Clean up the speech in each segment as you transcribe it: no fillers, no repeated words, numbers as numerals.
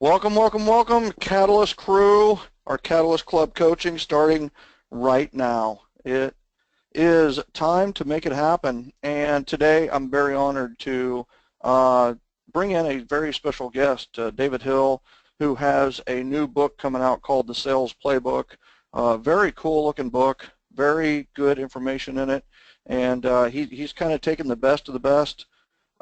Welcome, welcome, welcome, Catalyst crew. Our Catalyst Club coaching starting right now. It is time to make it happen. And today I'm very honored to bring in a very special guest, David Hill, who has a new book coming out called The Sales Playbook. Very cool looking book, very good information in it. And he's kind of taken the best of the best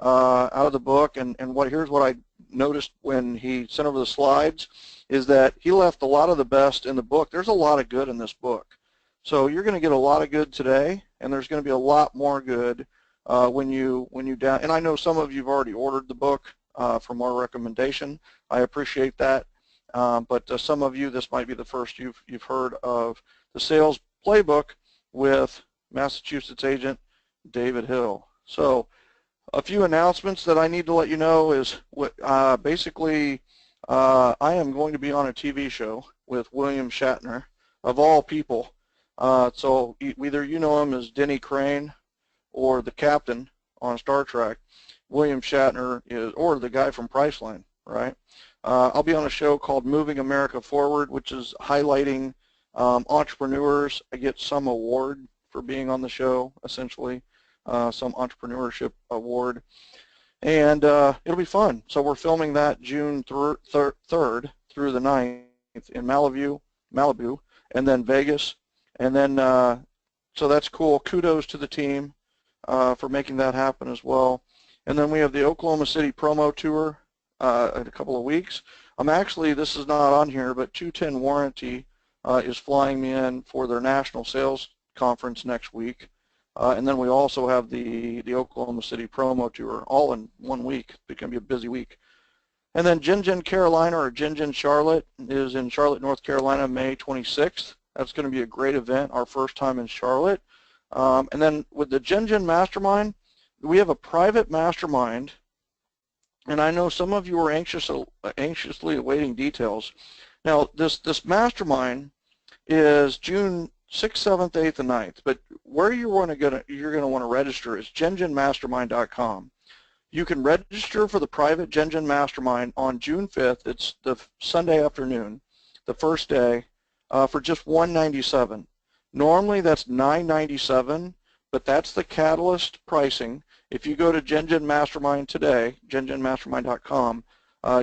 out of the book. And here's what I noticed when he sent over the slides is that he left a lot of the best in the book. There's a lot of good in this book. So you're going to get a lot of good today, and there's going to be a lot more good when you down. And I know some of you've already ordered the book from our recommendation. I appreciate that. But some of you, this might be the first you've heard of the Sales Playbook with Massachusetts agent David Hill. So a few announcements that I need to let you know is basically I am going to be on a TV show with William Shatner, of all people. So either you know him as Denny Crane or the captain on Star Trek. William Shatner is, or the guy from Priceline, right? I'll be on a show called Moving America Forward, which is highlighting entrepreneurs. I get some award for being on the show, essentially. Some entrepreneurship award, and it'll be fun. So we're filming that June 3rd through the 9th in Malibu, and then Vegas, and then so that's cool. Kudos to the team for making that happen as well. And then we have the Oklahoma City promo tour in a couple of weeks. This is not on here, but 210 Warranty is flying me in for their national sales conference next week. And then we also have the Oklahoma City promo tour, all in 1 week. It's going to be a busy week. And then Gin Carolina, or Gin Charlotte, is in Charlotte, North Carolina, May 26th. That's going to be a great event, our first time in Charlotte. And then with the Gin Mastermind, we have a private mastermind, and I know some of you are anxiously awaiting details. Now, this mastermind is June 6th, 7th, 8th, and 9th, but where you're going to want to register is GenGenMastermind.com. You can register for the private GenGen Mastermind on June 5th. It's the Sunday afternoon, the first day, for just $197. Normally that's $997, but that's the Catalyst pricing. If you go to GenGen Mastermind today, GenGenMastermind.com,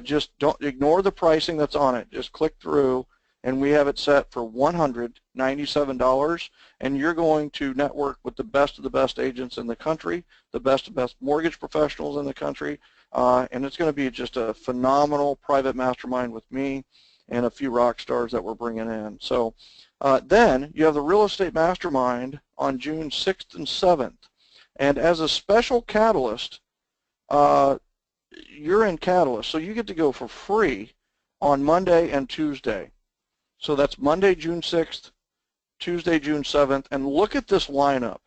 just don't ignore the pricing that's on it. Just click through, and we have it set for $197, and you're going to network with the best of the best agents in the country, the best of best mortgage professionals in the country, and it's going to be just a phenomenal private mastermind with me and a few rock stars that we're bringing in. So then you have the Real Estate Mastermind on June 6th and 7th, and as a special Catalyst, you're in Catalyst, so you get to go for free on Monday and Tuesday. So that's Monday, June 6th, Tuesday, June 7th, and look at this lineup.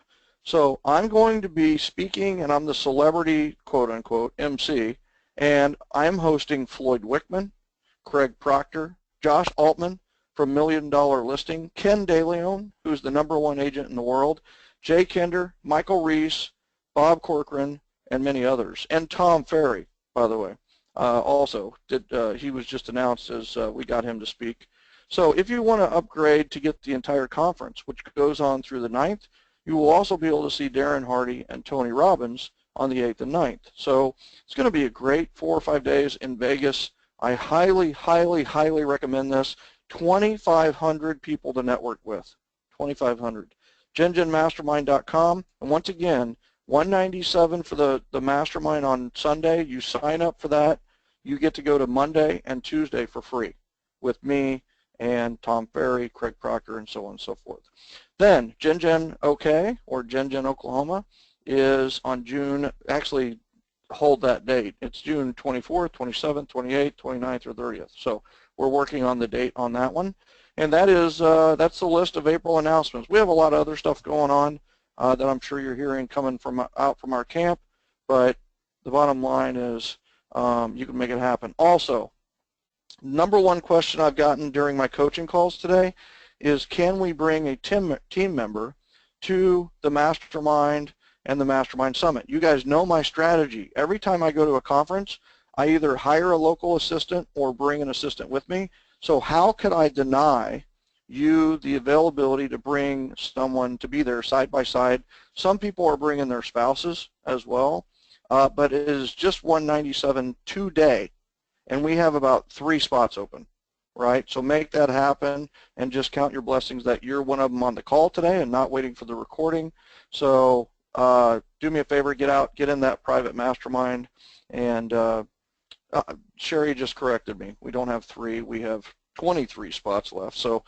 So I'm going to be speaking, and I'm the celebrity, quote-unquote, MC, and I'm hosting Floyd Wickman, Craig Proctor, Josh Altman from $1 Million Listing, Ken DeLeon, who's the #1 agent in the world, Jay Kinder, Michael Reese, Bob Corcoran, and many others, and Tom Ferry, by the way, also. He was just announced as we got him to speak. So if you want to upgrade to get the entire conference, which goes on through the 9th, you will also be able to see Darren Hardy and Tony Robbins on the 8th and 9th. So it's going to be a great 4 or 5 days in Vegas. I highly, highly, highly recommend this. 2,500 people to network with, 2,500. GenGenMastermind.com, and once again, $197 for the mastermind on Sunday. You sign up for that, you get to go to Monday and Tuesday for free with me and Tom Ferry, Craig Proctor, and so on and so forth. Then GenGen OK, or GenGen Oklahoma, is on June, actually hold that date. It's June 24th, 27th, 28th, 29th, or 30th. So we're working on the date on that one. And that is, that's the list of April announcements. We have a lot of other stuff going on that I'm sure you're hearing coming from out from our camp, but the bottom line is you can make it happen. Also, #1 question I've gotten during my coaching calls today is, can we bring a team member to the mastermind and the mastermind summit? You guys know my strategy. Every time I go to a conference, I either hire a local assistant or bring an assistant with me. So how could I deny you the availability to bring someone to be there side by side? Some people are bringing their spouses as well, but it is just $197 today, and we have about 3 spots open, right? So make that happen and just count your blessings that you're one of them on the call today and not waiting for the recording. So do me a favor, get in that private mastermind. And Sherry just corrected me. We don't have 3, we have 23 spots left. So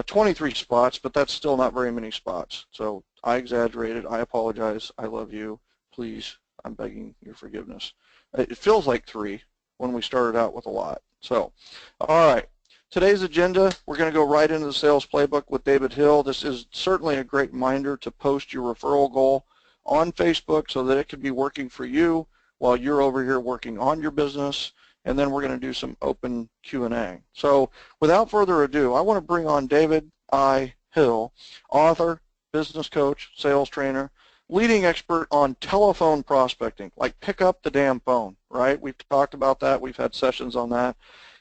23 spots, but that's still not very many spots. So I exaggerated. I apologize. I love you. Please, I'm begging your forgiveness. It feels like 3 when we started out with a lot. So, all right. Today's agenda, we're going to go right into the sales playbook with David Hill. This is certainly a great reminder to post your referral goal on Facebook so that it can be working for you while you're over here working on your business. And then we're going to do some open Q&A. So without further ado, I want to bring on David I. Hill, author, business coach, sales trainer, leading expert on telephone prospecting, like pick up the damn phone, right? We've talked about that. We've had sessions on that.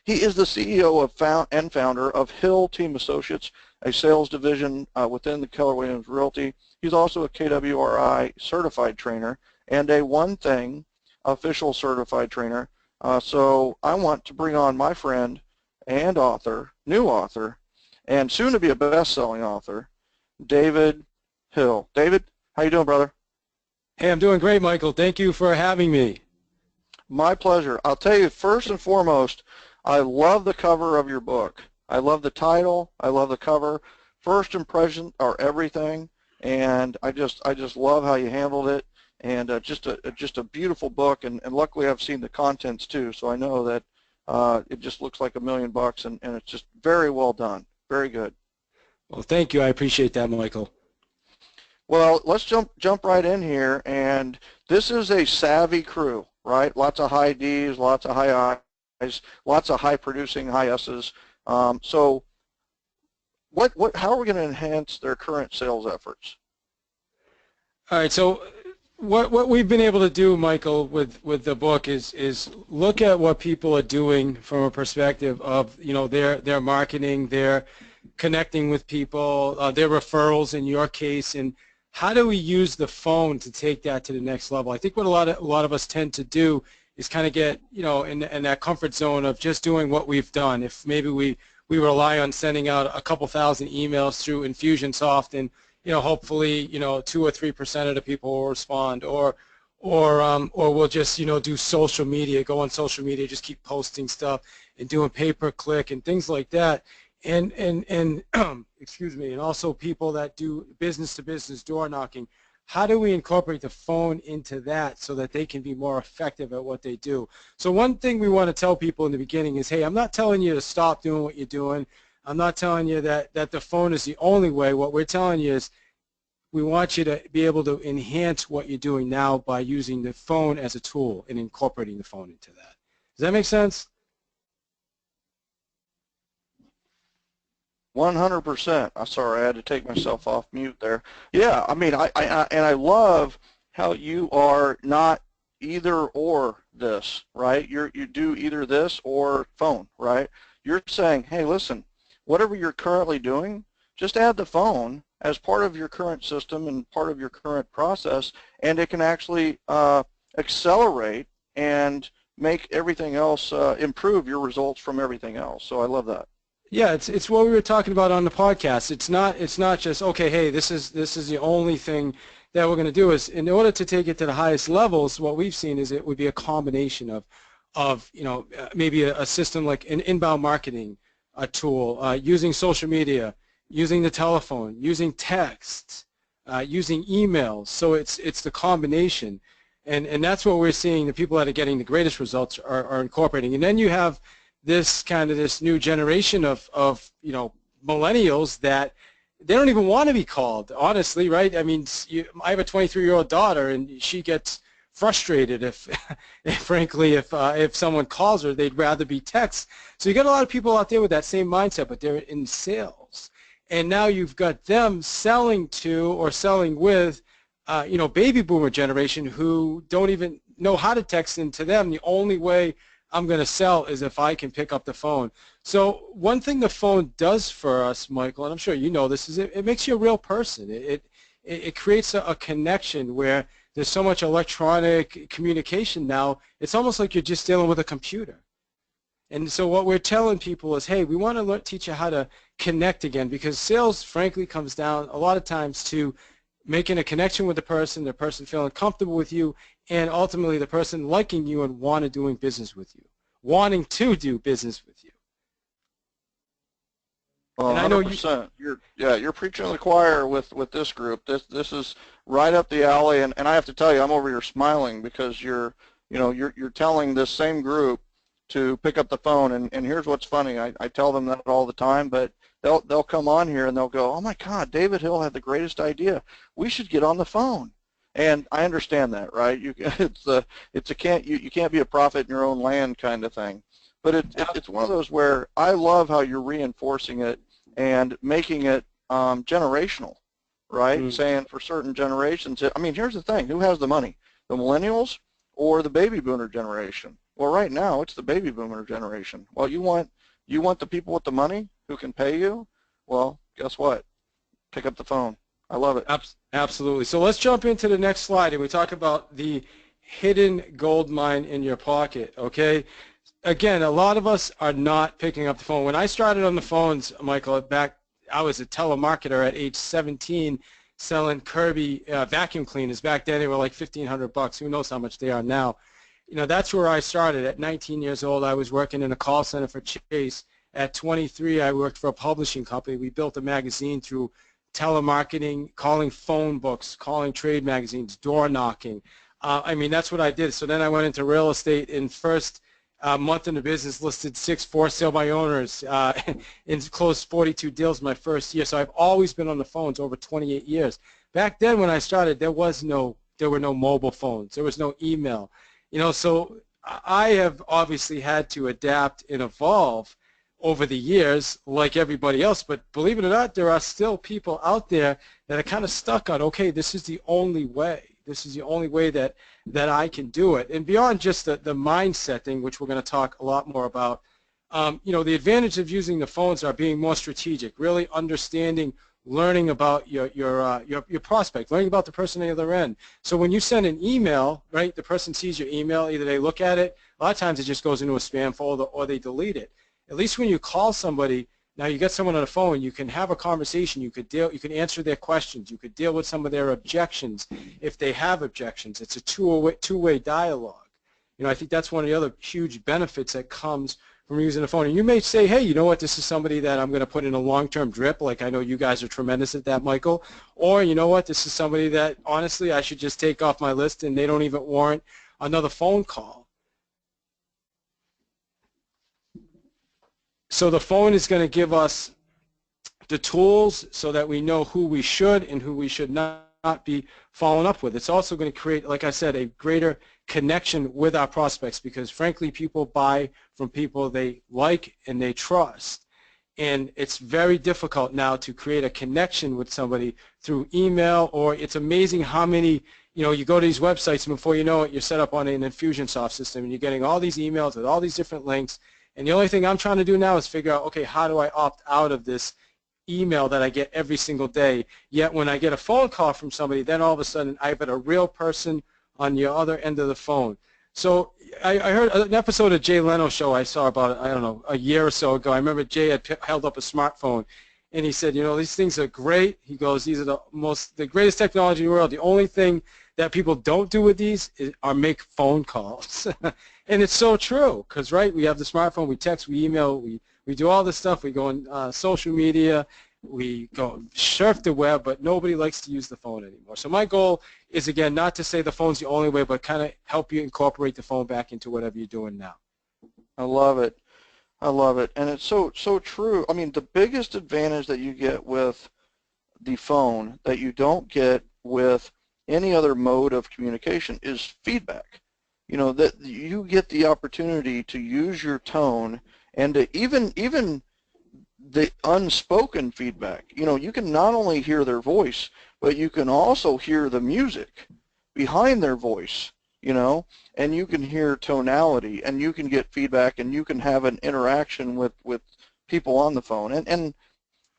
He is the CEO and founder of Hill Team Associates, a sales division within the Keller Williams Realty. He's also a KWRI certified trainer and a One Thing official certified trainer. So I want to bring on my friend and author, new author, and soon to be a best-selling author, David Hill. David, how you doing, brother? Hey, I'm doing great, Michael. Thank you for having me. My pleasure. I'll tell you, first and foremost, I love the cover of your book. I love the title. I love the cover. First impressions are everything, and I just love how you handled it. And just a beautiful book, and luckily I've seen the contents too, so I know that it just looks like $1 million, and it's just very well done, very good. Well, thank you. I appreciate that, Michael. Well, let's jump right in here, and this is a savvy crew, right? Lots of high D's, lots of high I's, lots of high producing, high S's. So, how are we going to enhance their current sales efforts? All right. So, what we've been able to do, Michael, with the book is look at what people are doing from a perspective of their marketing, their connecting with people, their referrals in your case, and how do we use the phone to take that to the next level? I think what a lot of us tend to do is kind of get in that comfort zone of just doing what we've done. If maybe we rely on sending out a couple thousand emails through Infusionsoft, and hopefully 2 or 3% of the people will respond, or we'll just do social media, go on social media, just keep posting stuff and doing pay-per-click and things like that. And excuse me, and also people that do business-to-business door knocking. How do we incorporate the phone into that so that they can be more effective at what they do? So one thing we want to tell people in the beginning is, hey, I'm not telling you to stop doing what you're doing. I'm not telling you that the phone is the only way. What we're telling you is we want you to be able to enhance what you're doing now by using the phone as a tool and incorporating the phone into that. Does that make sense? 100%. I'm sorry, I had to take myself off mute there. Yeah, I mean, I love how you are not either or this, right? You do either this or phone, right? You're saying, hey, listen, whatever you're currently doing, just add the phone as part of your current system and part of your current process, and it can actually accelerate and make everything else, improve your results from everything else. So I love that. Yeah, it's what we were talking about on the podcast. It's not just, okay, hey, this is the only thing that we're going to do. Is in order to take it to the highest levels, what we've seen is it would be a combination of maybe a system like an inbound marketing, a tool, using social media, using the telephone, using text, using emails. So it's the combination, and that's what we're seeing. The people that are getting the greatest results are incorporating. And then you have this new generation of millennials that they don't even want to be called, honestly, right? I mean, I have a 23-year-old daughter, and she gets frustrated if frankly, if someone calls her, they'd rather be text. So you got a lot of people out there with that same mindset, but they're in sales, and now you've got them selling to or selling with, baby boomer generation who don't even know how to text, and to them, the only way I'm going to sell is if I can pick up the phone. So one thing the phone does for us, Michael, and I'm sure you know this, is it makes you a real person. It creates a connection where there's so much electronic communication now, it's almost like you're just dealing with a computer. And so what we're telling people is, hey, we want to teach you how to connect again, because sales, frankly, comes down a lot of times to making a connection with the person feeling comfortable with you, and ultimately the person liking you and wanting to do business with you. Well, And I know you. 100%. You're preaching to the choir with this group. This is right up the alley, and I have to tell you, I'm over here smiling because you're telling this same group to pick up the phone, and here's what's funny. I tell them that all the time, but they'll come on here and they'll go, "Oh my God, David Hill had the greatest idea. We should get on the phone." And I understand that, right? You can't be a prophet in your own land kind of thing. But it's one of those where I love how you're reinforcing it and making it generational, right? Mm. Saying for certain generations, I mean, here's the thing: who has the money, the millennials or the baby boomer generation? Well, right now it's the baby boomer generation. Well, you want the people with the money who can pay you? Well, guess what? Pick up the phone. I love it. Absolutely. So let's jump into the next slide, and we talk about the hidden gold mine in your pocket, okay? Again, a lot of us are not picking up the phone. When I started on the phones, Michael, I was a telemarketer at age 17 selling Kirby vacuum cleaners. Back then they were like $1,500. Who knows how much they are now. You know, that's where I started. At 19 years old, I was working in a call center for Chase. At 23, I worked for a publishing company. We built a magazine through telemarketing, calling phone books, calling trade magazines, door knocking. I mean, that's what I did. So then I went into real estate. In first month in the business, listed 6 for sale by owners, and closed 42 deals my first year. So I've always been on the phones over 28 years. Back then when I started, there were no mobile phones. There was no email. You know, so I have obviously had to adapt and evolve over the years like everybody else, but believe it or not, there are still people out there that are kind of stuck on, okay, this is the only way. This is the only way that I can do it. And beyond just the mindset thing, which we're going to talk a lot more about, you know, the advantage of using the phones are being more strategic, really understanding, learning about your prospect, learning about the person on the other end. So when you send an email, right, the person sees your email, either they look at it, a lot of times it just goes into a spam folder or they delete it. At least when you call somebody, now you get someone on the phone, you can have a conversation, you can answer their questions, you could deal with some of their objections if they have objections. It's a two-way dialogue. You know, I think that's one of the other huge benefits that comes from using the phone. And you may say, hey, you know what, this is somebody that I'm going to put in a long-term drip, like I know you guys are tremendous at that, Michael. Or, you know what, this is somebody that, honestly, I should just take off my list and they don't even warrant another phone call. So the phone is going to give us the tools so that we know who we should and who we should not be following up with. It's also going to create, like I said, a greater connection with our prospects, because frankly people buy from people they like and they trust. And it's very difficult now to create a connection with somebody through email, or it's amazing how many, you know, you go to these websites and before you know it, you're set up on an Infusionsoft system and you're getting all these emails with all these different links. And the only thing I'm trying to do now is figure out, okay, how do I opt out of this email that I get every single day? Yet when I get a phone call from somebody, then all of a sudden I've got a real person on the other end of the phone. So I heard an episode of Jay Leno's show I saw about, I don't know, a year or so ago. I remember Jay had held up a smartphone, and he said, you know, these things are great. He goes, these are the greatest technology in the world. The only thing that people don't do with these are make phone calls. And it's so true, because, right, we have the smartphone, we text, we email, we do all this stuff. We go on social media, we go surf the web, but nobody likes to use the phone anymore. So my goal is, again, not to say the phone's the only way, but kind of help you incorporate the phone back into whatever you're doing now. I love it. I love it. And it's so true. I mean, the biggest advantage that you get with the phone that you don't get with any other mode of communication is feedback. You know, that you get the opportunity to use your tone and to even the unspoken feedback. You know, you can not only hear their voice, but you can also hear the music behind their voice. and you can hear tonality, and you can get feedback, and you can have an interaction with people on the phone. And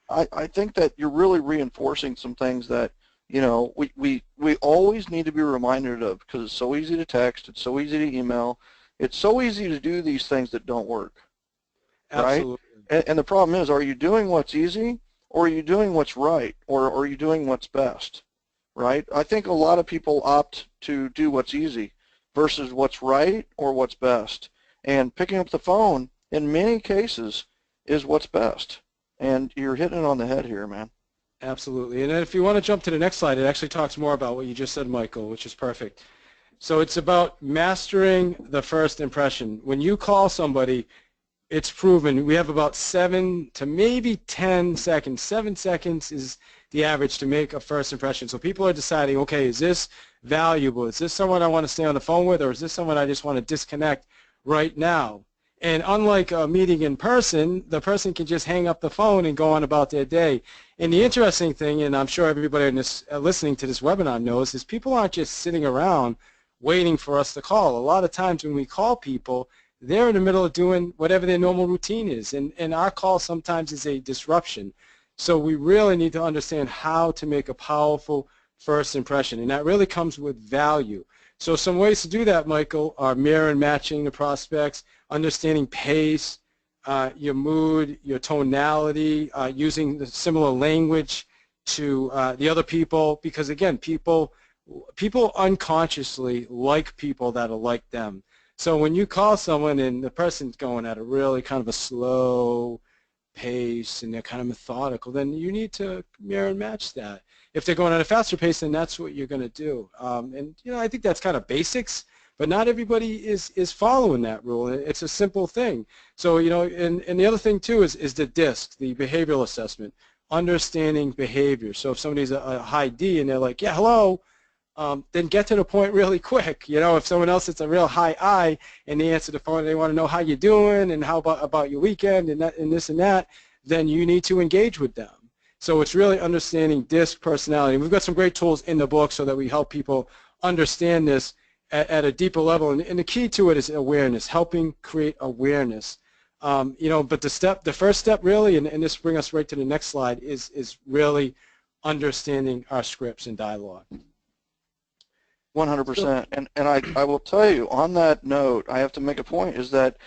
I think that you're really reinforcing some things that, we always need to be reminded of, because it's so easy to text, it's so easy to email, it's so easy to do these things that don't work, right? Absolutely. And the problem is, are you doing what's easy, or are you doing what's right, or are you doing what's best, right? I think a lot of people opt to do what's easy versus what's right or what's best. And picking up the phone, in many cases, is what's best. And you're hitting it on the head here, man. Absolutely. And if you want to jump to the next slide, it actually talks more about what you just said, Michael, which is perfect. So it's about mastering the first impression. When you call somebody, it's proven we have about 7 to maybe 10 seconds. 7 seconds is the average to make a first impression. So people are deciding, okay, is this valuable? Is this someone I want to stay on the phone with, or is this someone I just want to disconnect right now? And unlike a meeting in person, the person can just hang up the phone and go on about their day. And the interesting thing, and I'm sure everybody in this, listening to this webinar knows, is people aren't just sitting around waiting for us to call. A lot of times when we call people, they're in the middle of doing whatever their normal routine is. And our call sometimes is a disruption. So we really need to understand how to make a powerful first impression. And that really comes with value. So some ways to do that, Michael, are mirror and matching the prospects, understanding pace, your mood, your tonality, using the similar language to the other people, because again, people unconsciously like people that are like them. So when you call someone and the person's going at a really kind of a slow pace and they're kind of methodical, then you need to mirror and match that. If they're going at a faster pace, then that's what you're going to do. And I think that's kind of basics, but not everybody is following that rule. It's a simple thing. So and the other thing too is the DISC, the behavioral assessment, understanding behavior. So if somebody's a high D and they're like, yeah, hello, then get to the point really quick. If someone else is a real high I and they answer the phone and they want to know how you're doing and how about your weekend and this and that, then you need to engage with them. So it's really understanding DISC personality. We've got some great tools in the book so that we help people understand this at a deeper level. And the key to it is awareness, helping create awareness. But the first step really, and this brings us right to the next slide, is really understanding our scripts and dialogue. 100%. And I will tell you, on that note, I have to make a point, is that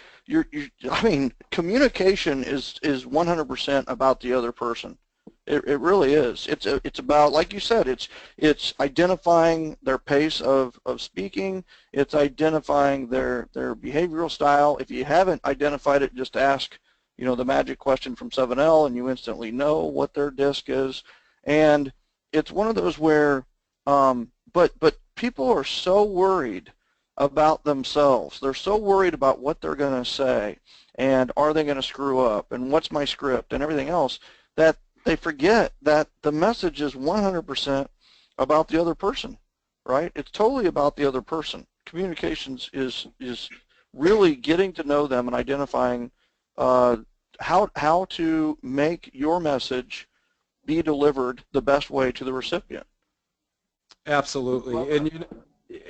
communication is 100% about the other person. It really is. It's about, like you said, it's identifying their pace of speaking. It's identifying their behavioral style. If you haven't identified it, just ask, the magic question from 7L, and you instantly know what their DISC is. And it's one of those where, but people are so worried about themselves. They're so worried about what they're going to say, and are they going to screw up, and what's my script, and everything else, that they forget that the message is 100% about the other person, right? It's totally about the other person. Communications is really getting to know them and identifying how to make your message be delivered the best way to the recipient. Absolutely.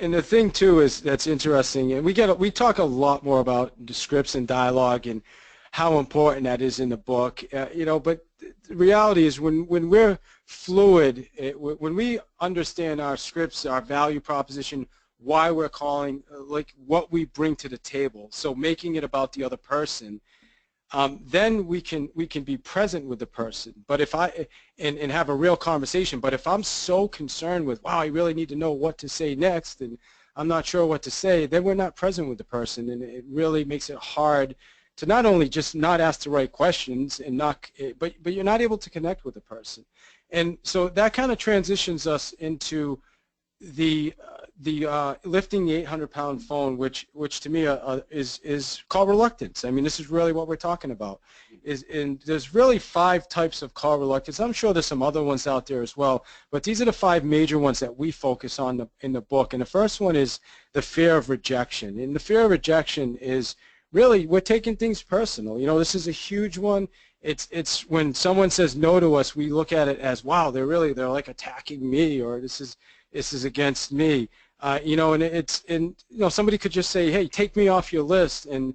And the thing too is that's interesting, and we talk a lot more about the scripts and dialogue and how important that is in the book, but the reality is when we're fluid, when we understand our scripts, our value proposition, why we're calling, like what we bring to the table, so making it about the other person, then we can be present with the person. But if and have a real conversation. But if I'm so concerned with, wow, I really need to know what to say next, and I'm not sure what to say, then we're not present with the person, and it really makes it hard to not only just not ask the right questions and but you're not able to connect with the person. And so that kind of transitions us into the lifting the 800-pound phone, which to me is called reluctance. I mean, this is really what we're talking about. And there's really 5 types of call reluctance. I'm sure there's some other ones out there as well, but these are the 5 major ones that we focus on in the book. And the first one is the fear of rejection. And the fear of rejection is really, we're taking things personal. This is a huge one. It's when someone says no to us, we look at it as, wow, they're like attacking me, or this is against me. You know, and you know, somebody could just say, hey, take me off your list, and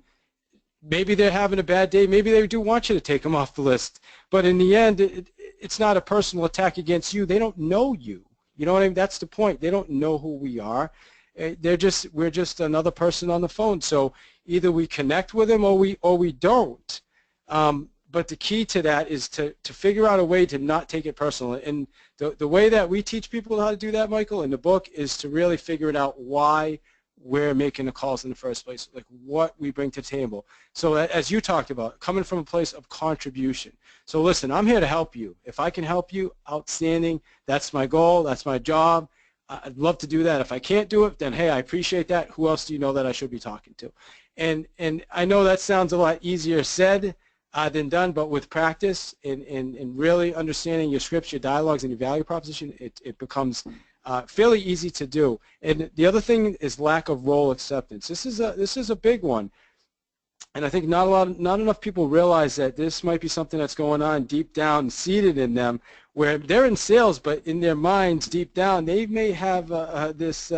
maybe they're having a bad day. Maybe they do want you to take them off the list. But in the end, it's not a personal attack against you. They don't know you. You know what I mean? That's the point. They don't know who we are. We're just another person on the phone. So either we connect with them or we don't. But the key to that is to figure out a way to not take it personal. And the way that we teach people how to do that, Michael, in the book is to really figure it out why we're making the calls in the first place, like what we bring to the table. So as you talked about, coming from a place of contribution. So listen, I'm here to help you. If I can help you, outstanding. That's my goal. That's my job. I'd love to do that. If I can't do it, then hey, I appreciate that. Who else do you know that I should be talking to? And I know that sounds a lot easier said than done, but with practice and really understanding your scripts, your dialogues, and your value proposition, it becomes fairly easy to do. And the other thing is lack of role acceptance. This is a big one, and I think not enough people realize that this might be something that's going on deep down, seated in them, where they're in sales, but in their minds, deep down, they may have this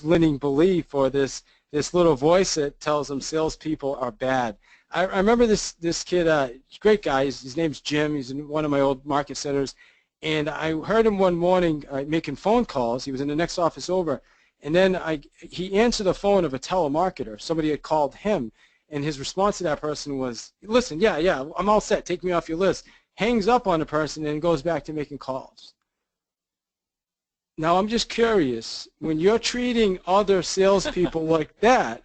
limiting belief or this little voice that tells them salespeople are bad. I remember this kid, great guy. His name's Jim. He's in one of my old market centers. And I heard him one morning making phone calls. He was in the next office over. And then he answered the phone of a telemarketer. Somebody had called him. And his response to that person was, listen, yeah, I'm all set. Take me off your list. Hangs up on the person and goes back to making calls. Now, I'm just curious. When you're treating other salespeople like that,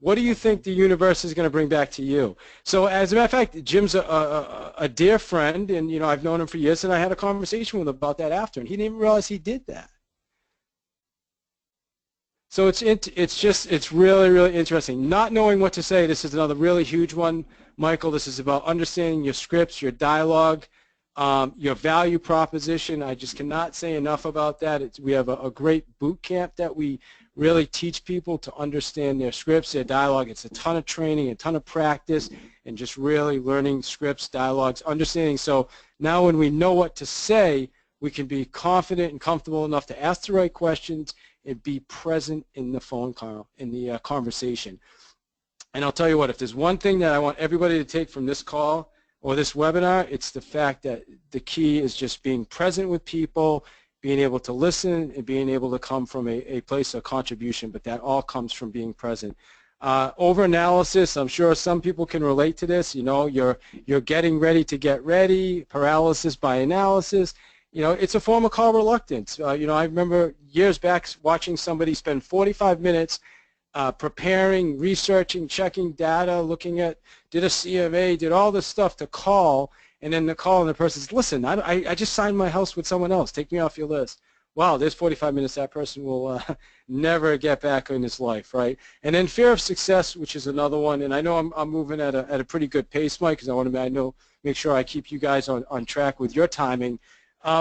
what do you think the universe is going to bring back to you? So as a matter of fact, Jim's a dear friend, and you know I've known him for years, and I had a conversation with him about that after, and he didn't even realize he did that. So it's really, really interesting. Not knowing what to say, this is another really huge one, Michael. This is about understanding your scripts, your dialogue, your value proposition. I just cannot say enough about that. We have a great boot camp that we really teach people to understand their scripts, their dialogue. It's a ton of training, a ton of practice, and just really learning scripts, dialogues, understanding. So now when we know what to say, we can be confident and comfortable enough to ask the right questions and be present in the phone call, in the conversation. And I'll tell you what, if there's one thing that I want everybody to take from this call or this webinar, it's the fact that the key is just being present with people, being able to listen, and being able to come from a place of contribution, but that all comes from being present. Over-analysis, I'm sure some people can relate to this. You know, you're getting ready to get ready, paralysis by analysis. You know, it's a form of call reluctance. You know, I remember years back watching somebody spend 45 minutes preparing, researching, checking data, looking at, did a CMA, did all this stuff to call, and then the call and the person says, listen, I just signed my house with someone else. Take me off your list. Wow, there's 45 minutes that person will never get back in his life, right? And then fear of success, which is another one. And I know I'm moving at a pretty good pace, Mike, because I want to make sure I keep you guys on track with your timing.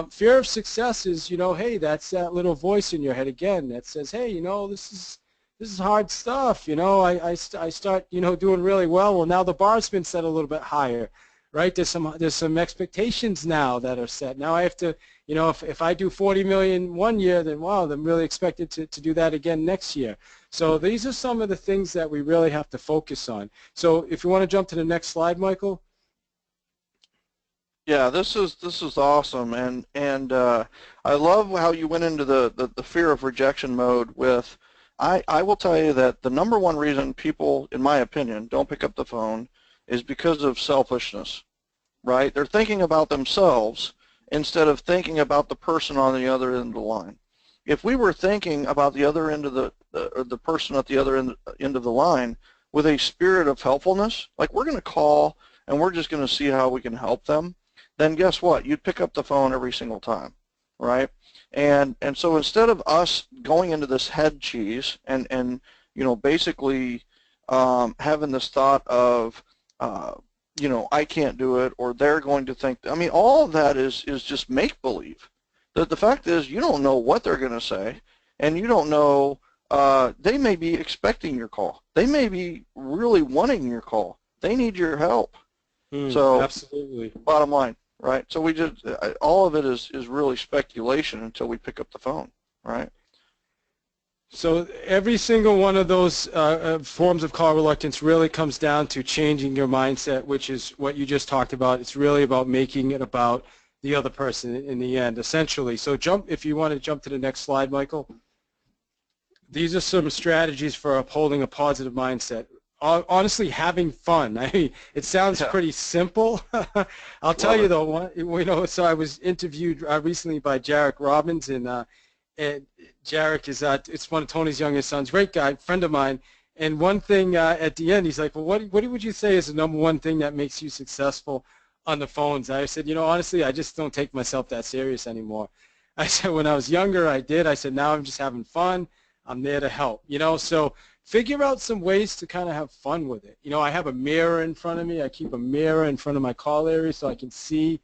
Fear of success is, you know, hey, that's that little voice in your head again that says, hey, you know, this is hard stuff. You know, I start, you know, doing really well. Well, now the bar's been set a little bit higher, right? There's some expectations now that are set. Now I have to, you know, if I do 40 million one year, then wow, I'm really expected to do that again next year. So these are some of the things that we really have to focus on. So if you want to jump to the next slide, Michael. Yeah, this is awesome, and I love how you went into the fear of rejection mode with. I will tell you that the number one reason people, in my opinion, don't pick up the phone is because of selfishness, right? They're thinking about themselves instead of thinking about the person on the other end of the line. If we were thinking about the other end of the person at the other end of the line with a spirit of helpfulness, like we're going to call and we're just going to see how we can help them, then guess what? You'd pick up the phone every single time, right? And so instead of us going into this head cheese and you know, basically having this thought of you know, I can't do it, or they're going to think, I mean, all of that is just make-believe. The fact is, you don't know what they're going to say, and you don't know, they may be expecting your call. They may be really wanting your call. They need your help. So, absolutely. Bottom line, right? So we just, all of it is really speculation until we pick up the phone, right? So every single one of those forms of call reluctance really comes down to changing your mindset, which is what you just talked about. It's really about making it about the other person in the end, essentially. So if you want to jump to the next slide, Michael. These are some strategies for upholding a positive mindset. Honestly, having fun. I mean, it sounds pretty simple. I'll tell you though, so I was interviewed recently by Jarek Robbins, and Jarek is it's one of Tony's youngest sons, great guy, friend of mine. And one thing at the end, he's like, well, what would you say is the number one thing that makes you successful on the phones? I said, honestly, I just don't take myself that serious anymore. I said, when I was younger, I did. I said, now I'm just having fun. I'm there to help, so figure out some ways to kind of have fun with it. I have a mirror in front of me. I keep a mirror in front of my call area so I can see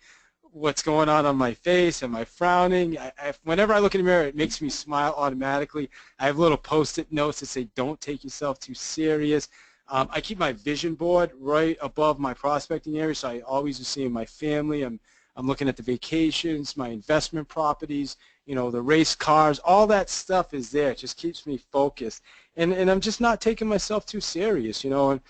what's going on my face. Am I frowning? Whenever I look in the mirror, it makes me smile automatically. I have little post-it notes that say, don't take yourself too serious. I keep my vision board right above my prospecting area, so I always are seeing my family. I'm looking at the vacations, my investment properties, the race cars, all that stuff is there. It just keeps me focused. And I'm just not taking myself too serious, and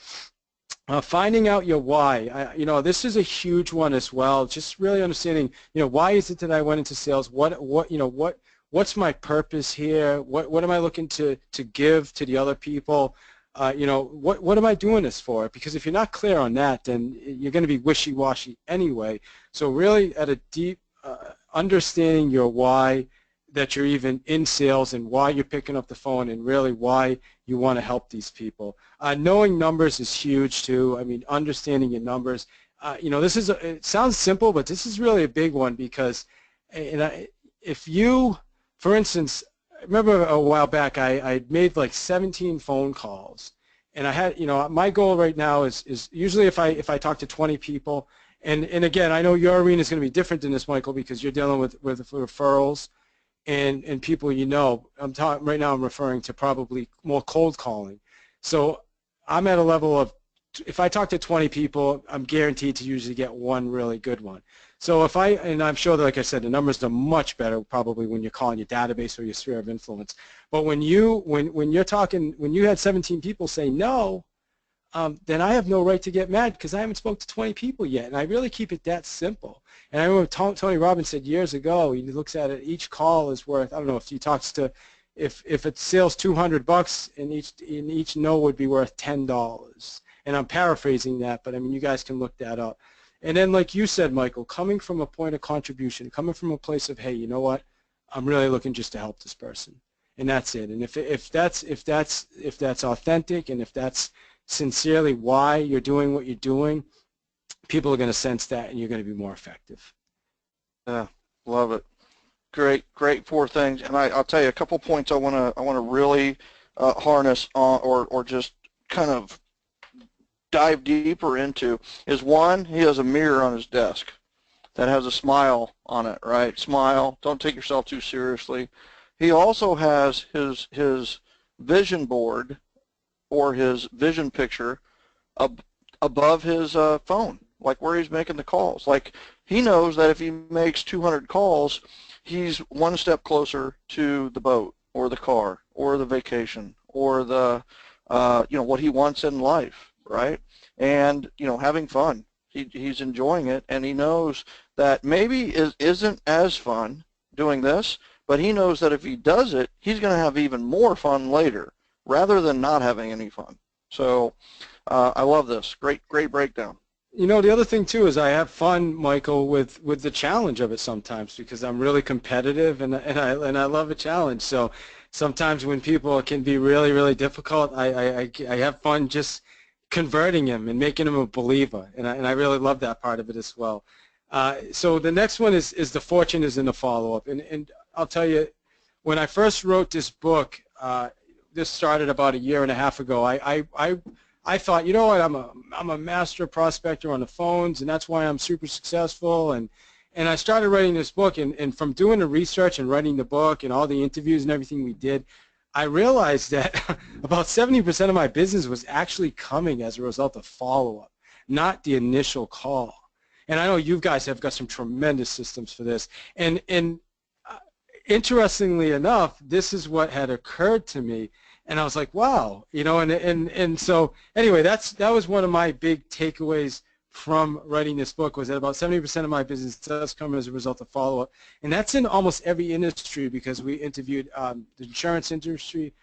finding out your why. This is a huge one as well. Just really understanding, why is it that I went into sales? What's my purpose here? What am I looking to give to the other people? What am I doing this for? Because if you're not clear on that, then you're going to be wishy-washy anyway. So really at a deep understanding your why, that you're even in sales, and why you're picking up the phone, and really why you want to help these people. Knowing numbers is huge too. I mean, understanding your numbers. It sounds simple, but this is really a big one, because if you, for instance, I remember a while back I made like 17 phone calls, and I had, my goal right now is usually if I talk to 20 people, and again, I know your arena is going to be different than this, Michael, because you're dealing with referrals and people right now I'm referring to probably more cold calling. So I'm at a level of, if I talk to 20 people, I'm guaranteed to usually get one really good one. So and I'm sure that, like I said, the numbers are much better probably when you're calling your database or your sphere of influence. But when you had 17 people say no, then I have no right to get mad, because I haven't spoke to 20 people yet. And I really keep it that simple. And I remember Tony Robbins said years ago, he looks at it, each call is worth, I don't know if he talks to, if it sells $200, and each no would be worth $10. And I'm paraphrasing that, but I mean, you guys can look that up. And then, like you said, Michael, coming from a point of contribution, coming from a place of, hey, you know what, I'm really looking just to help this person, and that's it. And if that's authentic, and if that's sincerely why you're doing what you're doing, people are going to sense that, and you're going to be more effective. Yeah, love it. Great 4 things. And I'll tell you a couple points I want to really harness on, or just kind of dive deeper into, is one, he has a mirror on his desk that has a smile on it, right? Smile, don't take yourself too seriously. He also has his vision board, or his vision picture, above his phone, like where he's making the calls. Like, he knows that if he makes 200 calls, he's one step closer to the boat, or the car, or the vacation, or the what he wants in life, right? And having fun. He's enjoying it, and he knows that maybe isn't as fun doing this, but he knows that if he does it, he's going to have even more fun later, rather than not having any fun. So I love this. Great breakdown. The other thing too is I have fun, Michael, with the challenge of it sometimes, because I'm really competitive, and I love a challenge. So sometimes when people can be really, really difficult, I have fun just converting him and making him a believer, and I really love that part of it as well. So the next one is the fortune is in the follow-up, and I'll tell you, when I first wrote this book, this started about 1.5 years ago. I thought, you know what, I'm a master prospector on the phones, and that's why I'm super successful. And I started writing this book, and from doing the research and writing the book and all the interviews and everything we did, I realized that about 70% of my business was actually coming as a result of follow-up, not the initial call. And I know you guys have got some tremendous systems for this. And interestingly enough, this is what had occurred to me, and I was like, wow, you know, and so anyway, that was one of my big takeaways from writing this book, was that about 70% of my business does come as a result of follow-up, and that's in almost every industry, because we interviewed the insurance industry,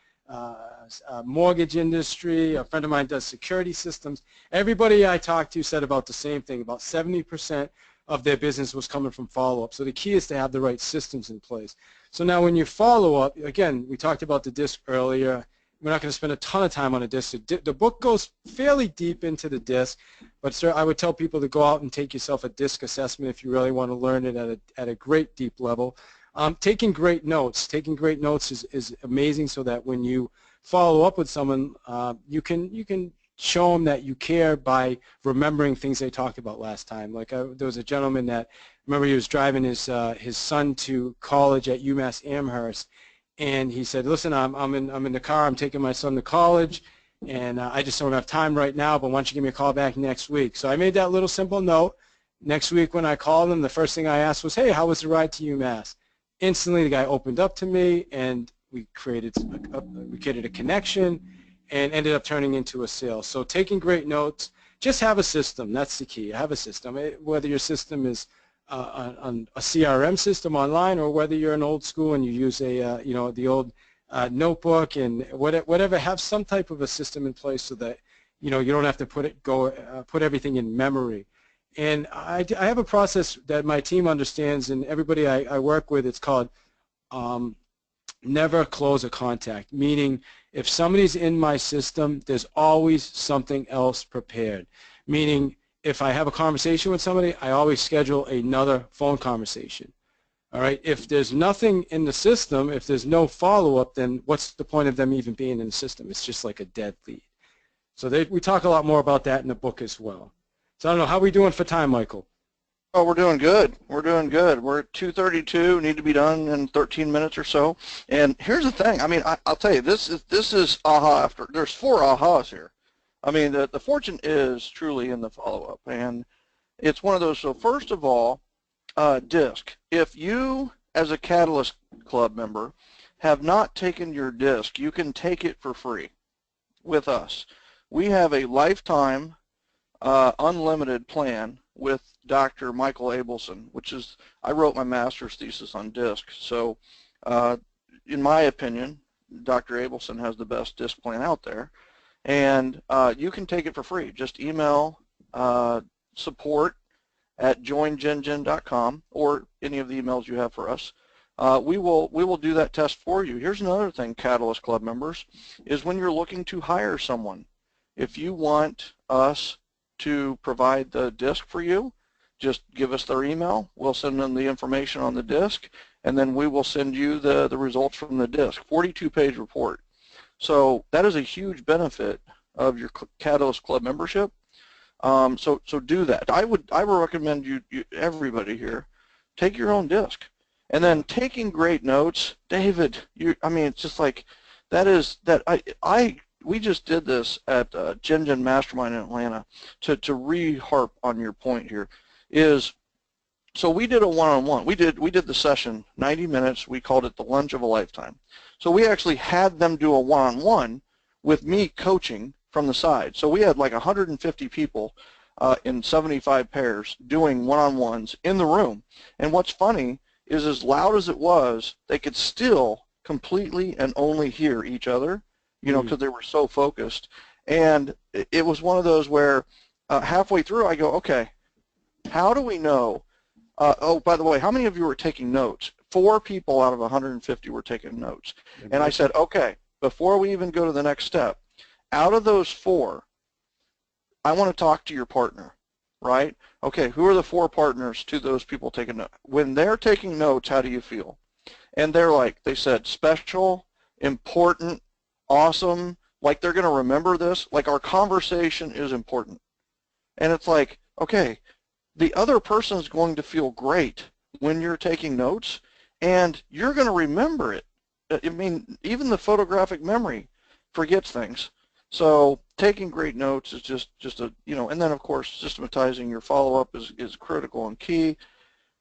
mortgage industry. A friend of mine does security systems. Everybody I talked to said about the same thing. About 70% of their business was coming from follow-up. So the key is to have the right systems in place. So now when you follow up, again, we talked about the DISC earlier. We're not going to spend a ton of time on a DISC. The book goes fairly deep into the DISC, but sir, I would tell people to go out and take yourself a DISC assessment if you really want to learn it at a great deep level. Taking great notes is amazing, so that when you follow up with someone, you can show them that you care by remembering things they talked about last time. Like there was a gentleman that, remember, he was driving his son to college at UMass Amherst, and he said, listen, I'm in the car, I'm taking my son to college, and I just don't have time right now, but why don't you give me a call back next week? So I made that little simple note. Next week when I called him, the first thing I asked was, hey, how was the ride to UMass? Instantly the guy opened up to me, and we created a connection and ended up turning into a sale. So taking great notes, just have a system. That's the key. Have a system. Whether your system is on a CRM system online, or whether you're an old school and you use a the old notebook and whatever, have some type of a system in place so that you don't have to put everything in memory. And I have a process that my team understands, and everybody I work with. It's called never close a contact, meaning if somebody's in my system, there's always something else prepared. Meaning if I have a conversation with somebody, I always schedule another phone conversation. All right. If there's nothing in the system, if there's no follow-up, then what's the point of them even being in the system? It's just like a dead lead. So we talk a lot more about that in the book as well. So I don't know, how are we doing for time, Michael? Oh, we're doing good. We're doing good. We're at 2:32. Need to be done in 13 minutes or so. And here's the thing. I mean, I'll tell you, this is aha after. There's 4 ahas here. I mean, the fortune is truly in the follow-up, and it's one of those. So first of all, DISC. If you, as a Catalyst Club member, have not taken your DISC, you can take it for free with us. We have a lifetime unlimited plan with Dr. Michael Abelson, which is, I wrote my master's thesis on DISC. So in my opinion, Dr. Abelson has the best DISC plan out there. And you can take it for free. Just email support@joingengen.com or any of the emails you have for us. We will do that test for you. Here's another thing, Catalyst Club members, is when you're looking to hire someone, if you want us to provide the DISC for you, just give us their email. We'll send them the information on the DISC, and then we will send you the results from the DISC, 42-page report. So that is a huge benefit of your Catalyst Club membership. So do that. I would recommend you everybody here, take your own DISC. And then taking great notes, David, I mean, it's just like, we just did this at Gen Mastermind in Atlanta to re-harp on your point here is, so we did a one-on-one. We did the session, 90 minutes. We called it the lunch of a lifetime. So we actually had them do a one-on-one with me coaching from the side. So we had like 150 people in 75 pairs doing one-on-ones in the room. And what's funny is, as loud as it was, they could still completely and only hear each other, because they were so focused. And it was one of those where halfway through I go, okay, how do we know? Oh, by the way, how many of you were taking notes? 4 people out of 150 were taking notes. And I said, okay, before we even go to the next step, out of those 4, I want to talk to your partner, right? Okay, who are the 4 partners to those people taking notes? When they're taking notes, how do you feel? And they said special, important, awesome, like they're going to remember this, like our conversation is important. And it's like, okay, the other person is going to feel great when you're taking notes, and you're going to remember it. I mean, even the photographic memory forgets things. So taking great notes is just a, and then of course systematizing your follow-up is critical and key.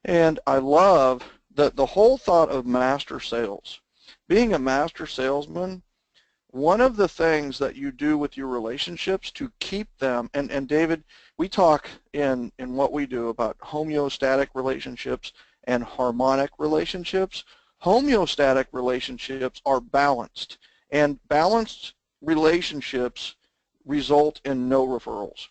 And I love the whole thought of master sales, being a master salesman, one of the things that you do with your relationships to keep them, and David, we talk in what we do about homeostatic relationships and harmonic relationships. Homeostatic relationships are balanced, and balanced relationships result in no referrals.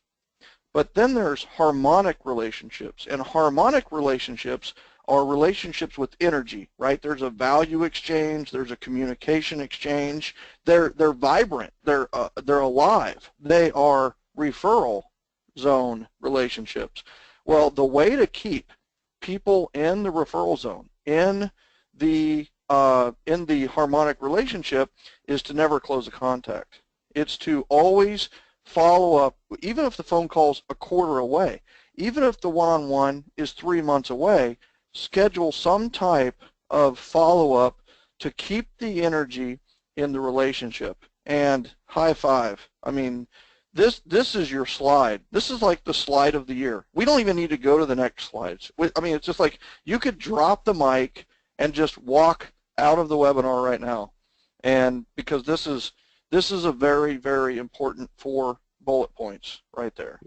But then there's harmonic relationships, and harmonic relationships are relationships with energy, right? There's a value exchange, there's a communication exchange. They're vibrant, they're alive. They are referral zone relationships. Well, the way to keep people in the referral zone, in the harmonic relationship, is to never close a contact. It's to always follow up, even if the phone call's a quarter away, even if the one-on-one is 3 months away. Schedule some type of follow-up to keep the energy in the relationship. And high five. I mean, this is your slide. This is like the slide of the year. We don't even need to go to the next slides. I mean, it's just like you could drop the mic and just walk out of the webinar right now. And because this is a very, very important 4 bullet points right there.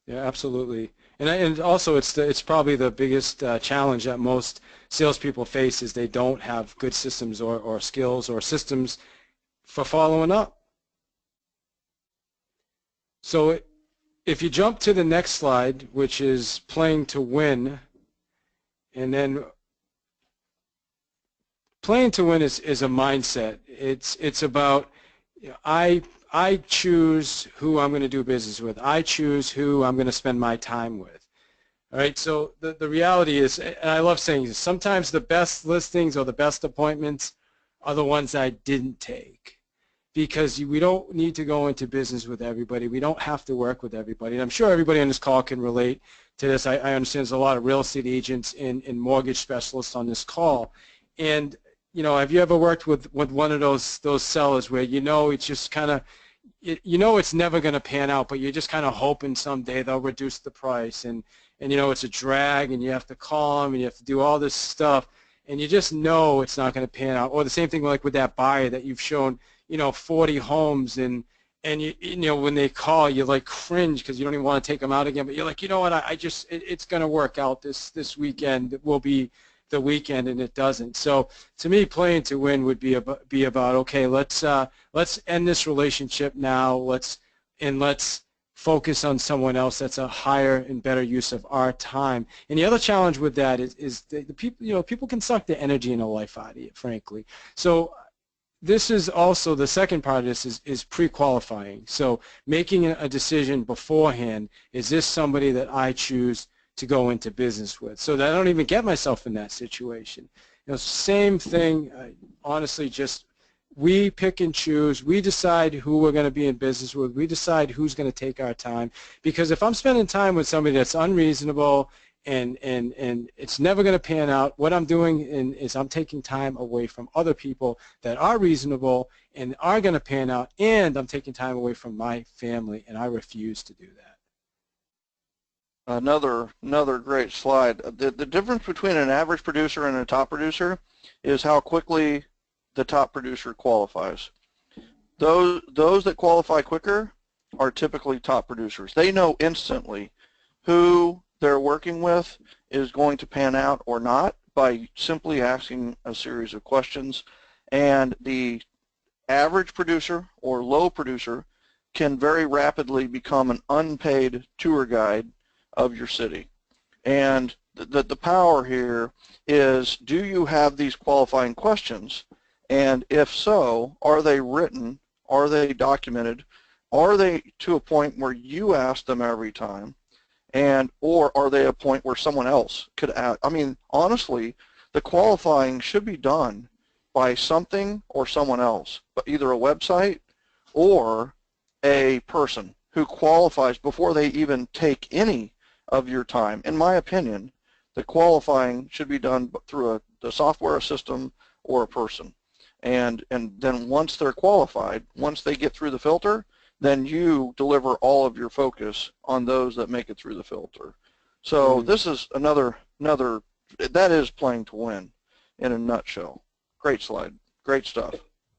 Yeah, absolutely. And also it's probably the biggest challenge that most salespeople face is they don't have good systems or skills or systems for following up. So if you jump to the next slide, which is playing to win, and then playing to win is a mindset. It's about, you know, I choose who I'm going to do business with. I choose who I'm going to spend my time with. All right, so the reality is, and I love saying this, sometimes the best listings or the best appointments are the ones I didn't take, because we don't need to go into business with everybody. We don't have to work with everybody. And I'm sure everybody on this call can relate to this. I understand there's a lot of real estate agents and mortgage specialists on this call. And you know, have you ever worked with one of those sellers where you know it's just kind of, you know it's never going to pan out, but you're just kind of hoping someday they'll reduce the price, and you know it's a drag, and you have to call them, and you have to do all this stuff, and you just know it's not going to pan out. Or the same thing like with that buyer that you've shown, you know, 40 homes, and you know when they call, you like cringe because you don't even want to take them out again, but you're like, you know what, it's going to work out this weekend. It will be the weekend, and it doesn't. So to me, playing to win would be about okay, let's end this relationship now. Let's focus on someone else that's a higher and better use of our time. And the other challenge with that is the people, you know, people can suck the energy and the life out of you, frankly. So this is also the second part of this is pre-qualifying. So making a decision beforehand, is this somebody that I choose to go into business with, so that I don't even get myself in that situation. You know, same thing, honestly, just we pick and choose. We decide who we're going to be in business with. We decide who's going to take our time, because if I'm spending time with somebody that's unreasonable and it's never going to pan out, what I'm doing is I'm taking time away from other people that are reasonable and are going to pan out, and I'm taking time away from my family, and I refuse to do that. Another great slide. The difference between an average producer and a top producer is how quickly the top producer qualifies. Those that qualify quicker are typically top producers. They know instantly who they're working with is going to pan out or not by simply asking a series of questions. And the average producer or low producer can very rapidly become an unpaid tour guide of your city. And the power here is, do you have these qualifying questions? And if so, are they written? Are they documented? Are they to a point where you ask them every time? And or are they a point where someone else could ask? I mean, honestly, the qualifying should be done by something or someone else, but either a website or a person who qualifies before they even take any of your time. In my opinion, the qualifying should be done through the software system or a person. And then once they're qualified, once they get through the filter, then you deliver all of your focus on those that make it through the filter. So this is another that is playing to win in a nutshell. Great slide. Great stuff.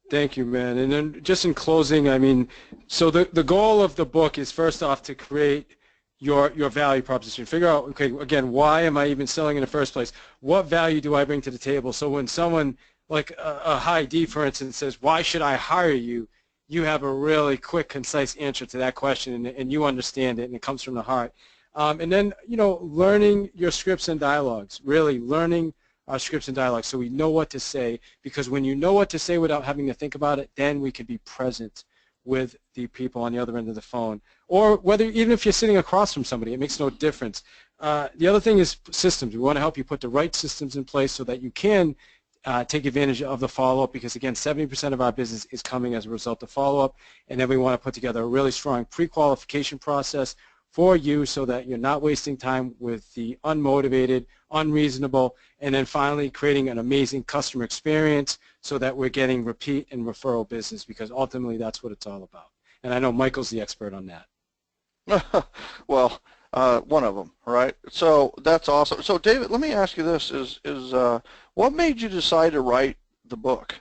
Thank you, man. And then just in closing, I mean, so the goal of the book is first off to create your value proposition. Figure out, okay, again, why am I even selling in the first place? What value do I bring to the table? So when someone like a high D, for instance, says, why should I hire you? You have a really quick, concise answer to that question, and you understand it, and it comes from the heart. And then, you know, learning your scripts and dialogues, really learning our scripts and dialogues so we know what to say, because when you know what to say without having to think about it, then we can be present with the people on the other end of the phone. Or whether, even if you're sitting across from somebody, it makes no difference. The other thing is systems. We want to help you put the right systems in place so that you can take advantage of the follow-up, because again, 70% of our business is coming as a result of follow-up, and then we want to put together a really strong pre-qualification process for you so that you're not wasting time with the unmotivated, unreasonable, and then finally creating an amazing customer experience so that we're getting repeat and referral business, because ultimately that's what it's all about. And I know Michael's the expert on that. Well, one of them, right? So that's awesome. So David, let me ask you this, what made you decide to write the book,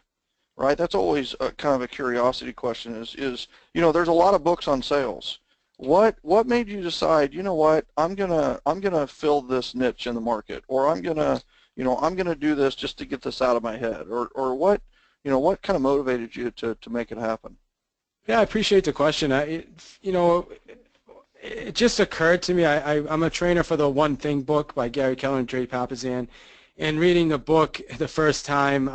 right? That's always kind of a curiosity question is, you know, there's a lot of books on sales. What made you decide, you know what, I'm gonna fill this niche in the market, or I'm gonna do this just to get this out of my head, or what, you know, what kind of motivated you to make it happen? Yeah, I appreciate the question. You know, it just occurred to me, I'm a trainer for the One Thing book by Gary Keller and Dre Papasan, and reading the book the first time,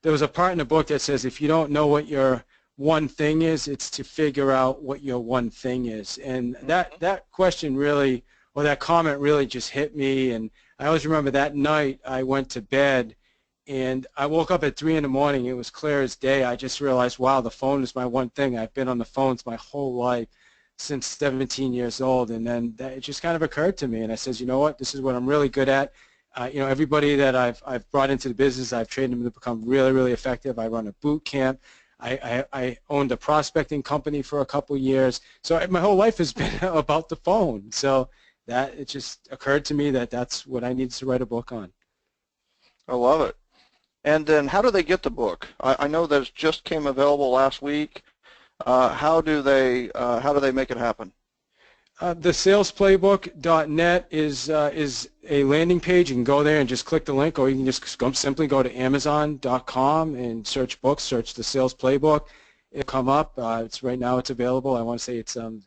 there was a part in the book that says if you don't know what your one thing is, it's to figure out what your one thing is. And that question really, or that comment really just hit me. And I always remember that night I went to bed and I woke up at 3 in the morning. It was clear as day. I just realized, wow, the phone is my one thing. I've been on the phones my whole life since 17 years old. And then it just kind of occurred to me. And I says, you know what, this is what I'm really good at. You know, everybody that I've brought into the business, I've trained them to become really, really effective. I run a boot camp. I owned a prospecting company for a couple years. So my whole life has been about the phone. So that it just occurred to me that that's what I needed to write a book on. I love it. And then how do they get the book? I know that it just came available last week. How do they make it happen? The salesplaybook.net is a landing page. You can go there and just click the link, or you can just simply go to Amazon.com and search books, search the Sales Playbook. It'll come up. It's right now it's available. I want to say it's under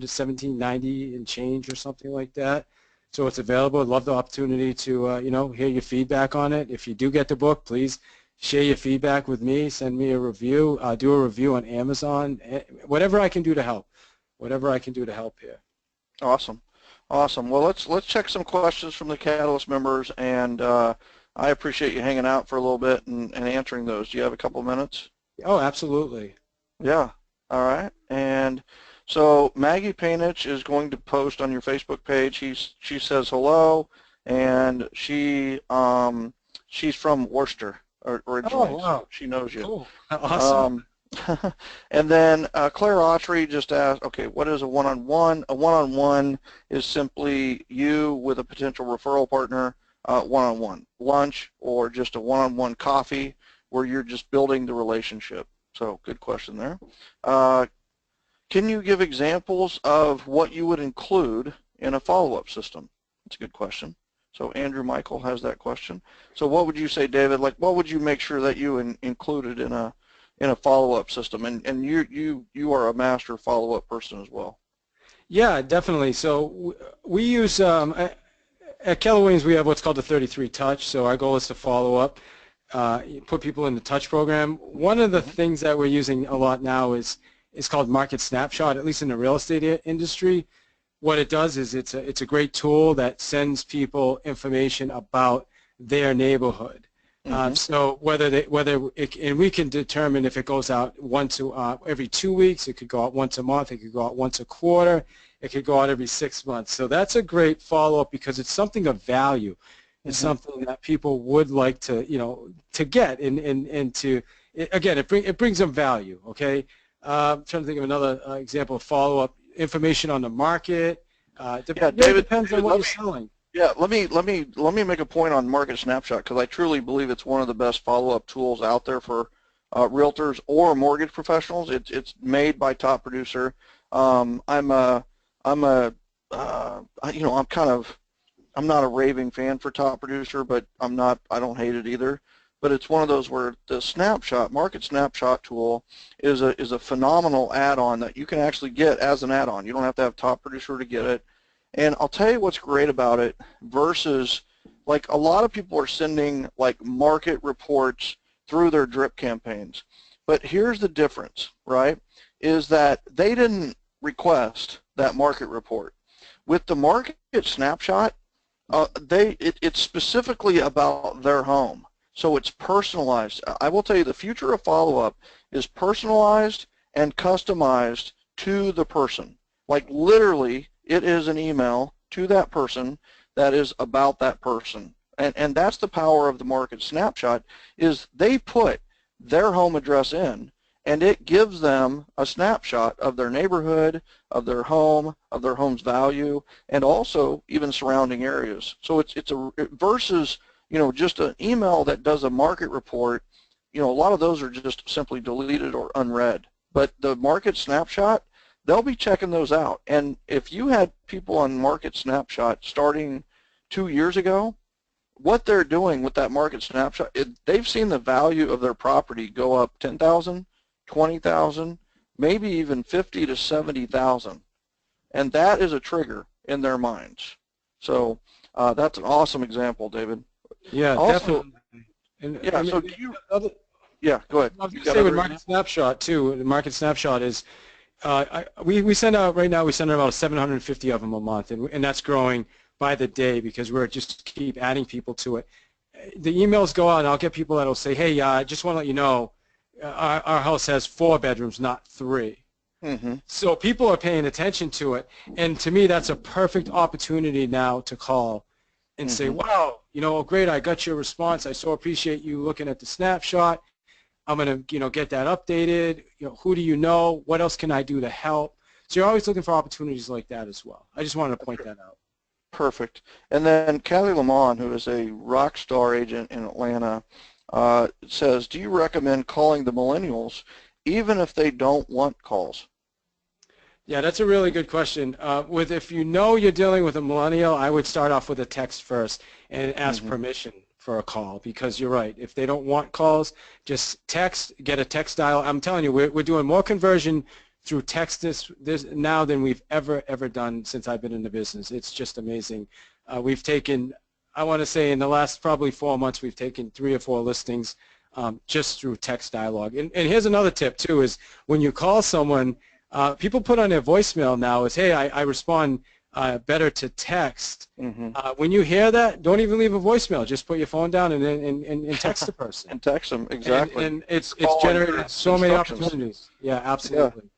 $17.90 and change or something like that. So it's available. I'd love the opportunity to you know, hear your feedback on it. If you do get the book, please share your feedback with me. Send me a review. Do a review on Amazon. Whatever I can do to help. Whatever I can do to help here. Awesome, awesome. Well, let's check some questions from the Catalyst members, and I appreciate you hanging out for a little bit and answering those. Do you have a couple of minutes? Oh, absolutely. Yeah. All right. And so Maggie Painich is going to post on your Facebook page. She says hello, and she's from Worcester originally. Oh, wow. So she knows you. Cool. Awesome. And then Claire Autry just asked, okay, what is a one-on-one? A one-on-one is simply you with a potential referral partner, one-on-one lunch, or just a one-on-one coffee where you're just building the relationship. So good question there. Can you give examples of what you would include in a follow-up system? That's a good question. So Andrew Michael has that question. So what would you say, David? Like, what would you make sure that you included in a follow-up system? And you are a master follow-up person as well. Yeah, definitely. So we use at Keller Williams we have what's called the 33 Touch. So our goal is to follow up, put people in the Touch program. One of the things that we're using a lot now is called Market Snapshot, at least in the real estate industry. What it does is it's a great tool that sends people information about their neighborhood. So and we can determine if it goes out every 2 weeks, it could go out once a month, it could go out once a quarter, it could go out every 6 months. So that's a great follow-up because it's something of value. It's something that people would like to, you know, to get and to, again, it brings them value, okay? I'm trying to think of another example of follow-up. Information on the market. Yeah, David, depends on what you're selling. Yeah, let me make a point on Market Snapshot because I truly believe it's one of the best follow-up tools out there for realtors or mortgage professionals. It's made by Top Producer. I'm a I'm a you know I'm not a raving fan for Top Producer, but I don't hate it either. But it's one of those where the snapshot Market Snapshot tool is a phenomenal add-on that you can actually get as an add-on. You don't have to have Top Producer to get it. And I'll tell you what's great about it versus like a lot of people are sending like market reports through their drip campaigns. But here's the difference, right, is that they didn't request that market report. With the Market Snapshot, it's specifically about their home. So it's personalized. I will tell you the future of follow-up is personalized and customized to the person. Like literally, it is an email to that person that is about that person. And that's the power of the Market Snapshot is they put their home address in and it gives them a snapshot of their neighborhood, of their home, of their home's value, and also even surrounding areas. So it's versus, you know, just an email that does a market report. You know, a lot of those are just simply deleted or unread. But the Market Snapshot, they'll be checking those out. And if you had people on Market Snapshot starting 2 years ago, what they're doing with that Market Snapshot, they've seen the value of their property go up 10,000, 20,000, maybe even 50 to 70,000. And that is a trigger in their minds. So that's an awesome example, David. Yeah, also, definitely. And, yeah, I mean, so do you, yeah, go ahead. I was going to say with Market Snapshot too, the Market Snapshot is, we send out, right now we send out about 750 of them a month, and that's growing by the day because we're just keep adding people to it. The emails go out and I'll get people that will say, hey, I just want to let you know our house has 4 bedrooms, not 3. Mm-hmm. So people are paying attention to it, and to me that's a perfect opportunity now to call and say, wow, you know, great, I got your response. I so appreciate you looking at the snapshot. I'm going to, you know, get that updated. You know, who do you know? What else can I do to help? So you're always looking for opportunities like that as well. I just wanted to point that out. Perfect. And then Callie Lamont, who is a rock star agent in Atlanta, says, do you recommend calling the millennials even if they don't want calls? Yeah, that's a really good question. If you know you're dealing with a millennial, I would start off with a text first and ask permission for a call because you're right. If they don't want calls, just text, get a text dial. I'm telling you, we're doing more conversion through text this now than we've ever done since I've been in the business. It's just amazing. We've taken, I want to say in the last probably 4 months, we've taken 3 or 4 listings just through text dialogue. And here's another tip too is when you call someone, people put on their voicemail now is, hey, I respond better to text. When you hear that, don't even leave a voicemail. Just put your phone down and text the person. And text them, exactly. And it's generated so many opportunities. Yeah, absolutely. Yeah.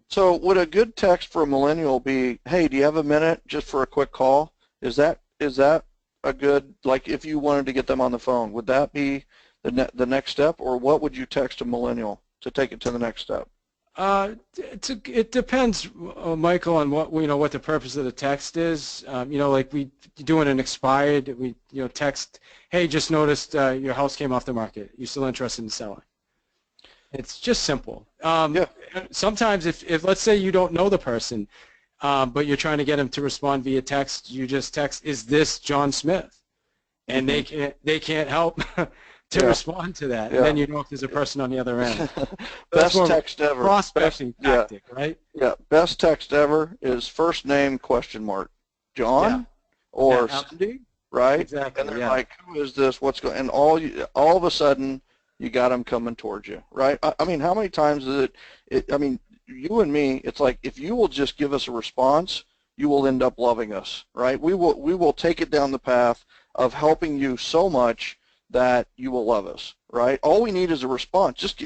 So would a good text for a millennial be, hey, do you have a minute just for a quick call? Is that a good, like if you wanted to get them on the phone, would that be the next step, or what would you text a millennial to take it to the next step? It depends, Michael, on what the purpose of the text is. Like we doing an expired, we text, hey, just noticed your house came off the market. You still interested in selling? It's just simple. Yeah. Sometimes if let's say you don't know the person, but you're trying to get them to respond via text, you just text, is this John Smith? And they can't help to respond to that, and then you know if there's a person on the other end. Best text ever. Prospecting tactic, right? Yeah, best text ever is first name question mark, John or Cindy, right? Exactly. And they're like, who is this? What's going? And all of a sudden, you got them coming towards you, right? I mean, how many times is it? I mean, you and me, it's like if you will just give us a response, you will end up loving us, right? We will take it down the path of helping you so much that you will love us, right? All we need is a response. Just,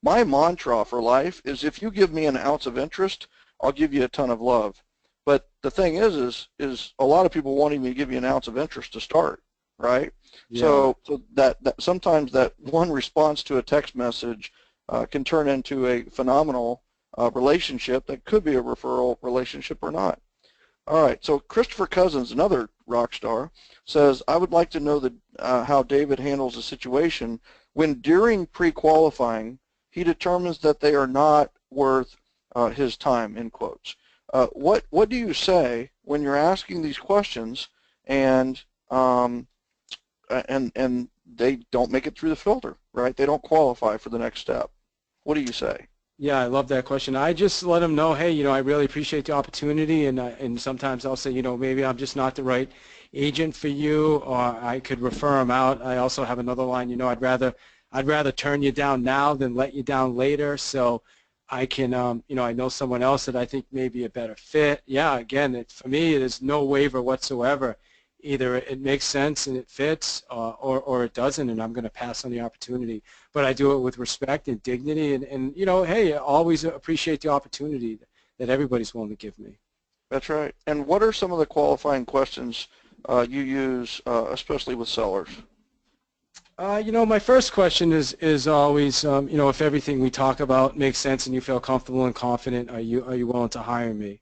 my mantra for life is if you give me an ounce of interest, I'll give you a ton of love. But the thing is a lot of people won't even give you an ounce of interest to start, right? Yeah. So that sometimes that one response to a text message can turn into a phenomenal relationship that could be a referral relationship or not. All right, so Christopher Cousins, another Rockstar, says, I would like to know how David handles a situation when during pre-qualifying he determines that they are not worth his time, in quotes. What do you say when you're asking these questions and they don't make it through the filter, right? They don't qualify for the next step. What do you say? Yeah, I love that question. I just let them know, hey, I really appreciate the opportunity, and sometimes I'll say, maybe I'm just not the right agent for you, or I could refer them out. I also have another line, I'd rather turn you down now than let you down later, so I can, I know someone else that I think may be a better fit. Yeah, again, for me, there's no waiver whatsoever. Either it makes sense and it fits, or it doesn't, and I'm going to pass on the opportunity. But I do it with respect and dignity, and hey, I always appreciate the opportunity that everybody's willing to give me. That's right. And what are some of the qualifying questions you use, especially with sellers? My first question is always, if everything we talk about makes sense and you feel comfortable and confident, are you willing to hire me?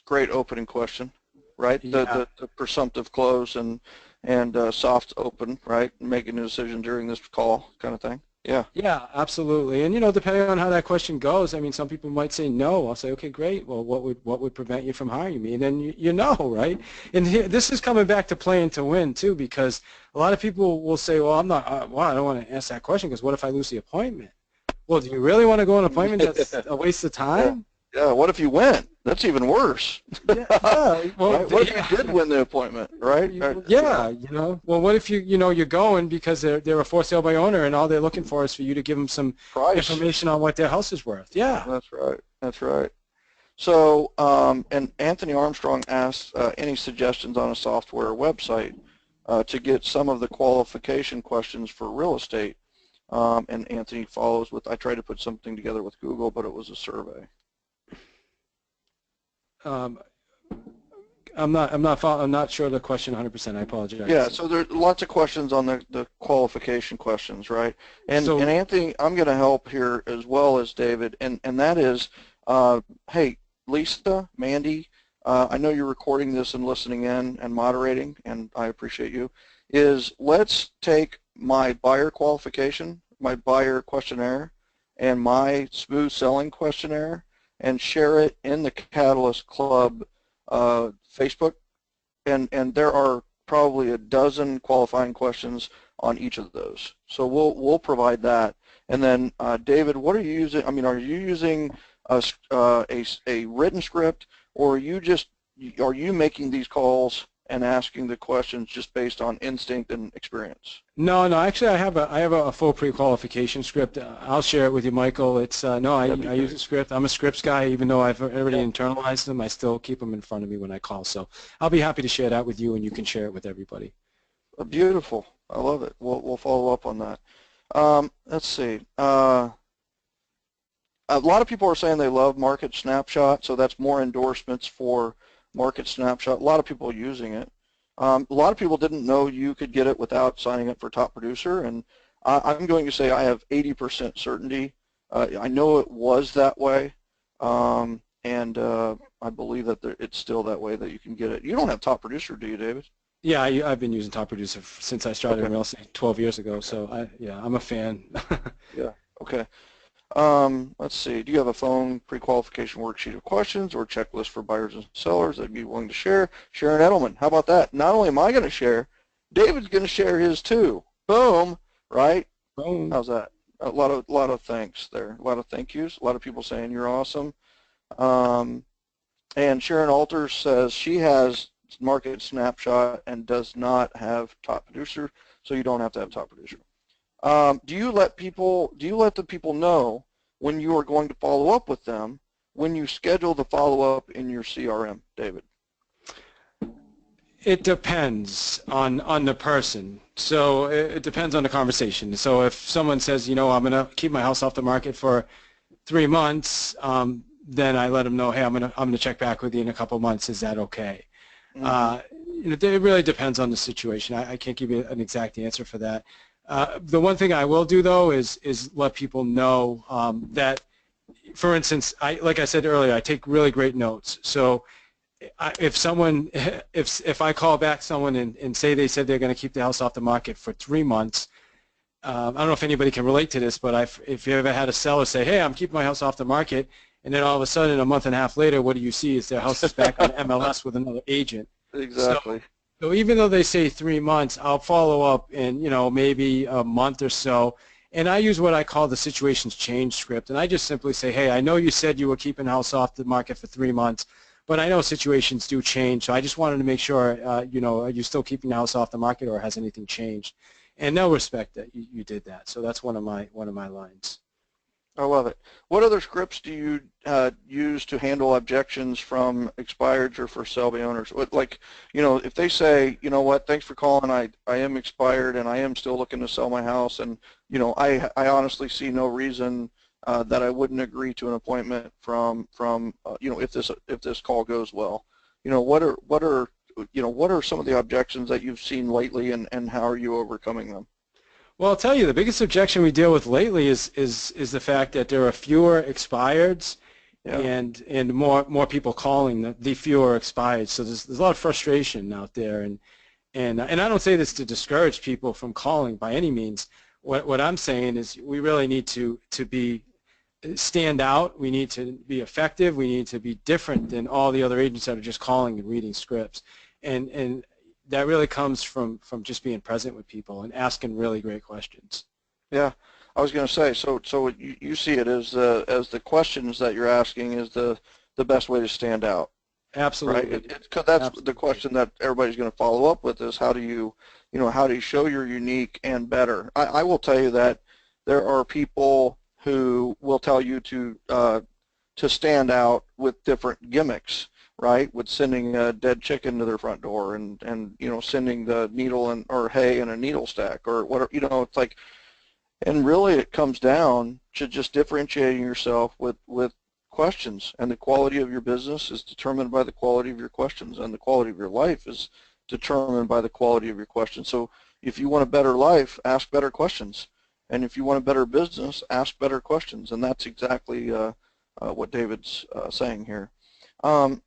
Great opening question, right? Yeah. The presumptive close and soft open, right? Making a decision during this call, kind of thing. Yeah. Yeah, absolutely. And depending on how that question goes, I mean, some people might say no. I'll say, okay, great. Well, what would prevent you from hiring me? And then you know, right? And this is coming back to playing to win too, because a lot of people will say, well, I'm not. Well, I don't want to ask that question because what if I lose the appointment? Well, do you really want to go on an appointment that's a waste of time? Yeah. What if you win? That's even worse. Yeah. Well, right? What if you did win the appointment, right? Yeah. Well, what if you're going because they're a for sale by owner and all they're looking for is for you to give them some price information on what their house is worth? Yeah. That's right. That's right. So, and Anthony Armstrong asked any suggestions on a software website to get some of the qualification questions for real estate. And Anthony follows with, I tried to put something together with Google, but it was a survey. I'm not sure of the question 100%. I apologize. Yeah, so there's lots of questions on the qualification questions, right? And Anthony, I'm going to help here as well as David, and that is, hey, Lisa, Mandy, I know you're recording this and listening in and moderating, and I appreciate you, let's take my buyer qualification, my buyer questionnaire, and my smooth selling questionnaire, and share it in the Catalyst Club Facebook, and there are probably a dozen qualifying questions on each of those. So we'll provide that. And then David, what are you using? I mean, are you using a written script, or are you making these calls and asking the questions just based on instinct and experience? No. Actually, I have a full pre-qualification script. I'll share it with you, Michael. It's I use a script. I'm a scripts guy, even though I've already internalized them. I still keep them in front of me when I call. So I'll be happy to share that with you, and you can share it with everybody. Beautiful. I love it. We'll follow up on that. Let's see. A lot of people are saying they love Market Snapshot, so that's more endorsements for Market Snapshot. A lot of people are using it. A lot of people didn't know you could get it without signing up for Top Producer, and I'm going to say I have 80% certainty. I know it was that way, and I believe that it's still that way that you can get it. You don't have Top Producer, do you, David? Yeah, I've been using Top Producer since I started in real estate 12 years ago, so I'm a fan. Yeah, okay. Let's see, do you have a phone pre-qualification worksheet of questions or checklist for buyers and sellers that you'd be willing to share? Sharon Edelman, how about that? Not only am I going to share, David's going to share his too. Boom, right? Boom. How's that? A lot of thanks there, a lot of thank yous, a lot of people saying you're awesome. And Sharon Alters says she has Market Snapshot and does not have Top Producer, so you don't have to have Top Producer. Do you let the people know when you are going to follow up with them when you schedule the follow-up in your CRM, David? It depends on the person. So it depends on the conversation. So if someone says, I'm going to keep my house off the market for 3 months, then I let them know, hey, I'm going to check back with you in a couple of months. Is that okay? Mm-hmm. It really depends on the situation. I can't give you an exact answer for that. The one thing I will do, though, is let people know that, for instance, like I said earlier, I take really great notes. So if someone, if I call back someone and say they said they're going to keep the house off the market for 3 months, I don't know if anybody can relate to this, but if you ever had a seller say, hey, I'm keeping my house off the market, and then all of a sudden, a month and a half later, what do you see is their house is back on MLS with another agent. Exactly. So even though they say 3 months, I'll follow up in, maybe a month or so. And I use what I call the situations change script. And I just simply say, hey, I know you said you were keeping the house off the market for 3 months, but I know situations do change. So I just wanted to make sure, are you still keeping the house off the market, or has anything changed? And they'll respect that you did that. So that's one of my lines. I love it. What other scripts do you use to handle objections from expireds or for sale by owners? Like, if they say, you know what, thanks for calling, I am expired and I am still looking to sell my house, and, I honestly see no reason that I wouldn't agree to an appointment from if this call goes well. What are some of the objections that you've seen lately, and how are you overcoming them? Well, I'll tell you, the biggest objection we deal with lately is the fact that there are fewer expireds, Yeah. and more people calling the fewer expired. So there's a lot of frustration out there, and I don't say this to discourage people from calling by any means. What I'm saying is we really need to stand out. We need to be effective. We need to be different than all the other agents that are just calling and reading scripts, and that really comes from just being present with people and asking really great questions. Yeah, I was going to say, so you see it as the questions that you're asking is the best way to stand out, Absolutely. right? Because that's Absolutely. the question that everybody's going to follow up with is how do you show you're unique and better? I will tell you that there are people who will tell you to stand out with different gimmicks, right? With sending a dead chicken to their front door, and sending the needle or hay in a needle stack, or whatever. It's like, and really it comes down to just differentiating yourself with questions, and the quality of your business is determined by the quality of your questions, and the quality of your life is determined by the quality of your questions. So if you want a better life, ask better questions, and if you want a better business, ask better questions, and that's exactly what David's saying here.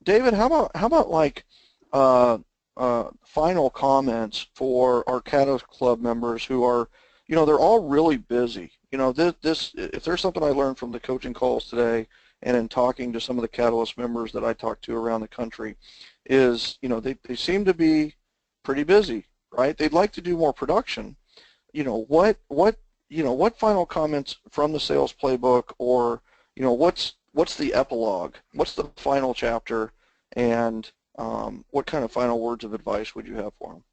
David, how about like final comments for our Catalyst Club members who are, they're all really busy. If there's something I learned from the coaching calls today and in talking to some of the Catalyst members that I talk to around the country is, they seem to be pretty busy, right? They'd like to do more production. What final comments from the sales playbook, or, what's the epilogue? What's the final chapter, and what kind of final words of advice would you have for them?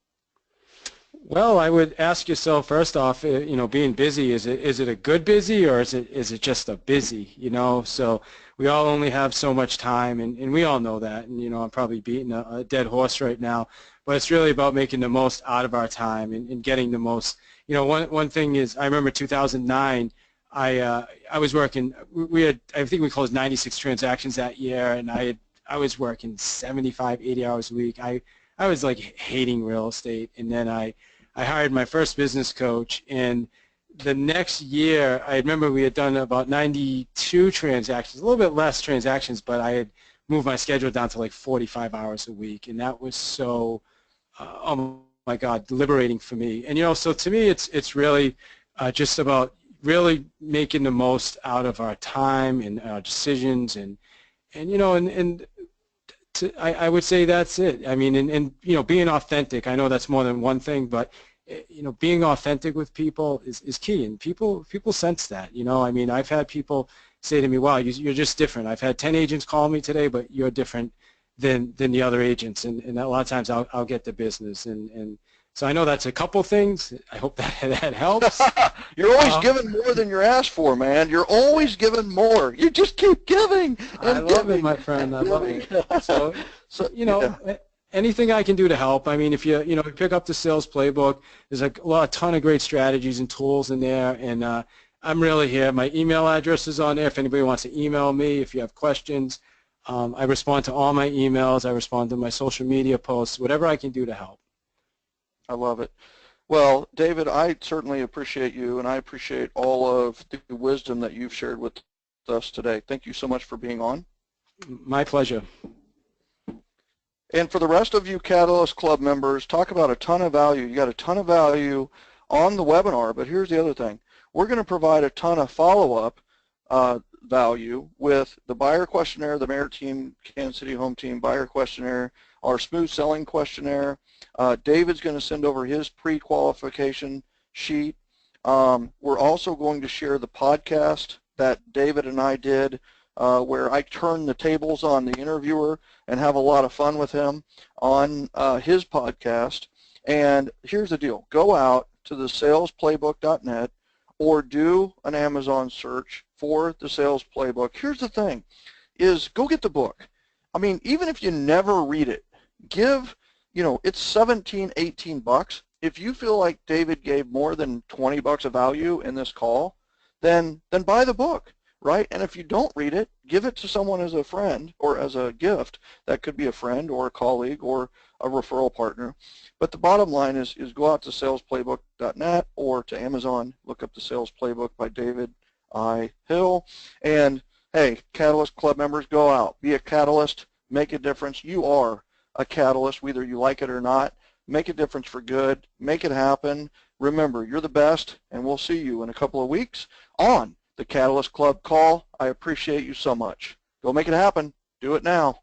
Well, I would ask yourself first off, being busy, is it a good busy, or is it just a busy? So we all only have so much time, and we all know that. And I'm probably beating a dead horse right now, but it's really about making the most out of our time and getting the most. One thing is, I remember 2009. I was working. We had, I think we closed 96 transactions that year, and I was working 75, 80 hours a week. I was like hating real estate, and then I hired my first business coach, and the next year I remember we had done about 92 transactions, a little bit less transactions, but I had moved my schedule down to like 45 hours a week, and that was so, oh my God, liberating for me. And so to me it's really just about really making the most out of our time and our decisions, and I would say that's it. I mean, and being authentic. I know that's more than one thing, but being authentic with people is key, and people sense that. I mean, I've had people say to me, "Wow, you're just different." I've had 10 agents call me today, but you're different than the other agents, and a lot of times I'll get the business, and so I know that's a couple things. I hope that helps. You're always giving more than you're asked for, man. You're always giving more. You just keep giving and I love giving. it, my friend. I love it. So, Yeah. anything I can do to help. I mean, if you pick up the sales playbook, there's a ton of great strategies and tools in there, and I'm really here. My email address is on there if anybody wants to email me if you have questions. I respond to all my emails. I respond to my social media posts, whatever I can do to help. I love it. Well, David, I certainly appreciate you, and I appreciate all of the wisdom that you've shared with us today. Thank you so much for being on. My pleasure. And for the rest of you Catalyst Club members, talk about a ton of value. You got a ton of value on the webinar, but here's the other thing. We're going to provide a ton of follow-up value with the buyer questionnaire, the Merit Team, Kansas City Home Team buyer questionnaire, our smooth selling questionnaire. David's going to send over his pre-qualification sheet. We're also going to share the podcast that David and I did where I turn the tables on the interviewer and have a lot of fun with him on his podcast. And here's the deal. Go out to the salesplaybook.net or do an Amazon search for the Sales Playbook. Here's the thing, is go get the book. I mean, even if you never read it, give, it's 17, 18 bucks. If you feel like David gave more than 20 bucks of value in this call, then buy the book, right? And if you don't read it, give it to someone as a friend or as a gift. That could be a friend or a colleague or a referral partner. But the bottom line is go out to salesplaybook.net or to Amazon, look up the Sales Playbook by David I. Hill. And hey, Catalyst Club members, go out, be a catalyst, make a difference. You are a catalyst, whether you like it or not. Make a difference for good, make it happen. Remember, you're the best, and we'll see you in a couple of weeks on the Catalyst Club call. I appreciate you so much. Go make it happen. Do it now.